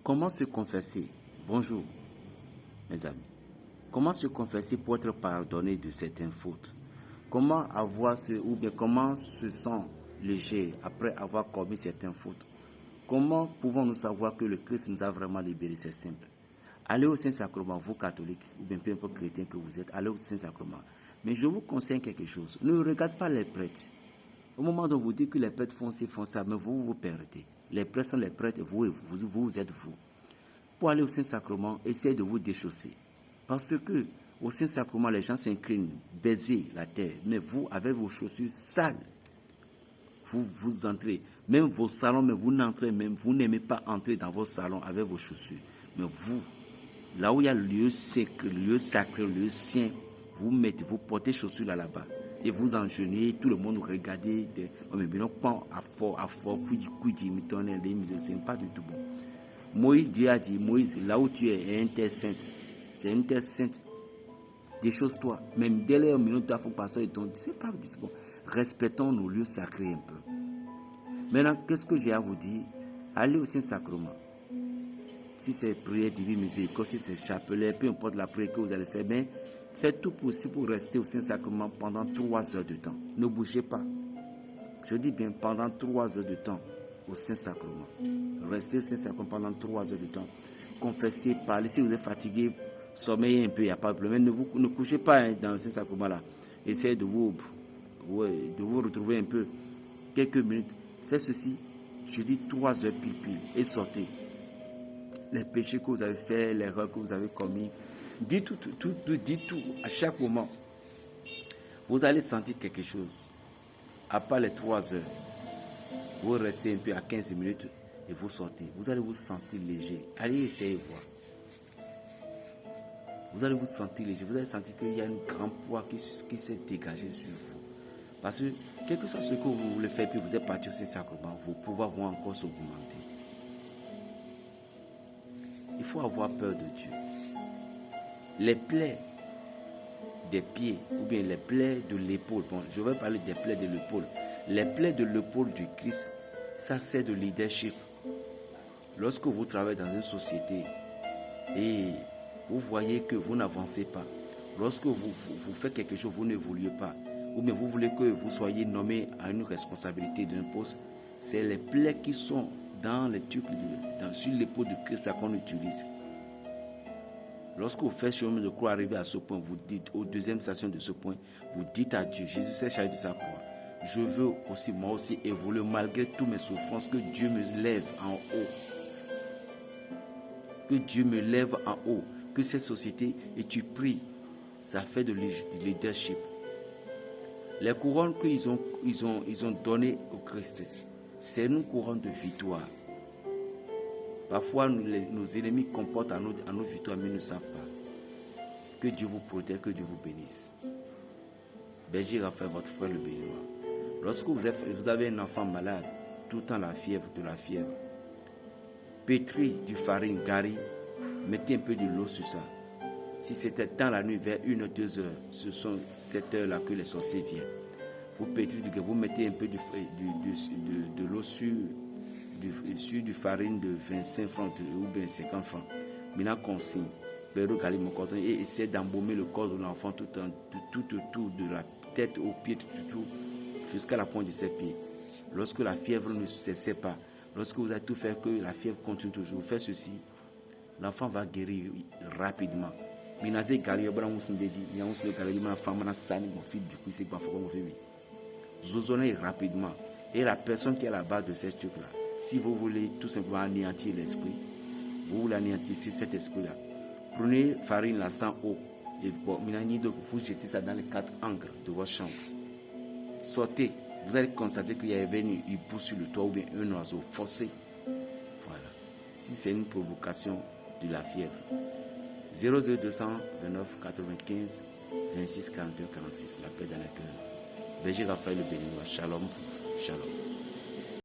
Comment se confesser? Bonjour, mes amis. Comment se confesser pour être pardonné de certaines fautes? Comment comment se sent léger après avoir commis certaines fautes? Comment pouvons-nous savoir que le Christ nous a vraiment libérés? C'est simple. Allez au Saint-Sacrement, vous catholiques, ou bien peu importe chrétien que vous êtes, allez au Saint-Sacrement. Mais je vous conseille quelque chose. Ne regardez pas les prêtres. Au moment où vous dites que les prêtres font ça, mais vous perdez. Les prêtres sont les prêtres, vous êtes vous. Pour aller au Saint-Sacrement, essayez de vous déchausser. Parce que au Saint-Sacrement, les gens s'inclinent, baisez la terre. Mais vous, avec vos chaussures sales, vous entrez. Même vos salons, mais vous n'entrez même, vous n'aimez pas entrer dans vos salons avec vos chaussures. Mais vous, là où il y a le lieu sacré, le lieu saint, vous portez chaussures là-bas. Et vous engenez, tout le monde vous regardez. Mais non pas à fort, c'est pas du tout bon. Moïse, Dieu a dit, Moïse, là où tu es une terre sainte, c'est une terre sainte. Déchausse-toi. Même dès les minutes, il faut passer et donc, c'est pas du tout bon. Respectons nos lieux sacrés un peu. Maintenant, qu'est-ce que j'ai à vous dire? Allez au Saint-Sacrement. Si c'est prière divine miséricorde, si c'est chapelet, peu importe la prière que vous allez faire, mais faites tout possible pour rester au Saint-Sacrement pendant 3 heures de temps. Ne bougez pas. Je dis bien pendant 3 heures de temps au Saint-Sacrement. Restez au Saint-Sacrement pendant 3 heures de temps. Confessez, parlez. Si vous êtes fatigué, sommeillez un peu, il n'y a pas de problème. Ne couchez pas dans le Saint-Sacrement là. Essayez de vous retrouver un peu. Quelques minutes. Faites ceci. Je dis 3 heures pile et sortez. Les péchés que vous avez faits, l'erreur que vous avez commis. Dites tout à chaque moment. Vous allez sentir quelque chose. À part les 3 heures, vous restez un peu à 15 minutes et vous sortez. Vous allez vous sentir léger. Allez essayer voir. Vous allez vous sentir léger. Vous allez sentir qu'il y a un grand poids qui s'est dégagé sur vous. Parce que, quel que soit ce que vous voulez faire, puis vous êtes parti au Saint-Sacrement, vos pouvoirs vont encore s'augmenter. Il faut avoir peur de Dieu. Les plaies des pieds ou bien les plaies de l'épaule. Bon, je vais parler des plaies de l'épaule. Les plaies de l'épaule du Christ, ça c'est de leadership. Lorsque vous travaillez dans une société et vous voyez que vous n'avancez pas, lorsque vous faites quelque chose, vous n'évoluez pas, ou bien vous voulez que vous soyez nommé à une responsabilité d'un poste, c'est les plaies qui sont dans les trucs sur l'épaule de Christ qu'on utilise. Lorsque vous faites chemin de croix, arriver à ce point, vous dites, aux deuxième station de ce point, vous dites à Dieu, Jésus s'est chargé de sa croix. Je veux aussi, moi aussi, évoluer malgré toutes mes souffrances, que Dieu me lève en haut. Que Dieu me lève en haut. Que cette société, et tu pries, ça fait de leadership. Les couronnes qu'ils ont données au Christ, c'est une couronne de victoire. Parfois, nos ennemis comportent à nos victoires, mais ils ne savent pas. Que Dieu vous protège, que Dieu vous bénisse. Berger Raphaël, votre frère le béninois. Lorsque vous avez un enfant malade, tout le temps de la fièvre, pétri du farine, gari, mettez un peu de l'eau sur ça. Si c'était dans la nuit, vers 1 ou 2 heures, ce sont cette heure-là que les sorciers viennent. Vous pétri vous mettez un peu de l'eau sur du farine de 25 francs ou bien 50 francs. Maintenant, consigne. Et essayez d'embaumer le corps de l'enfant tout autour de la tête aux pieds, tout, jusqu'à la pointe de ses pieds. Lorsque la fièvre ne cessait pas, lorsque vous avez tout fait que la fièvre continue toujours, vous faites ceci, l'enfant va guérir rapidement. Zozonnez rapidement. Et la personne qui est à la base de ces trucs-là, si vous voulez tout simplement anéantir l'esprit, vous voulez anéantir cet esprit-là, prenez farine là sans eau. Et bon, vous jetez ça dans les 4 angles de votre chambre. Sortez. Vous allez constater qu'il y a une pousse sur le toit ou bien un oiseau. Forcez. Voilà. Si c'est une provocation de la fièvre. 00229 95 26 42 46. La paix dans le cœur. Berger Raphaël le béninois. Shalom. Shalom.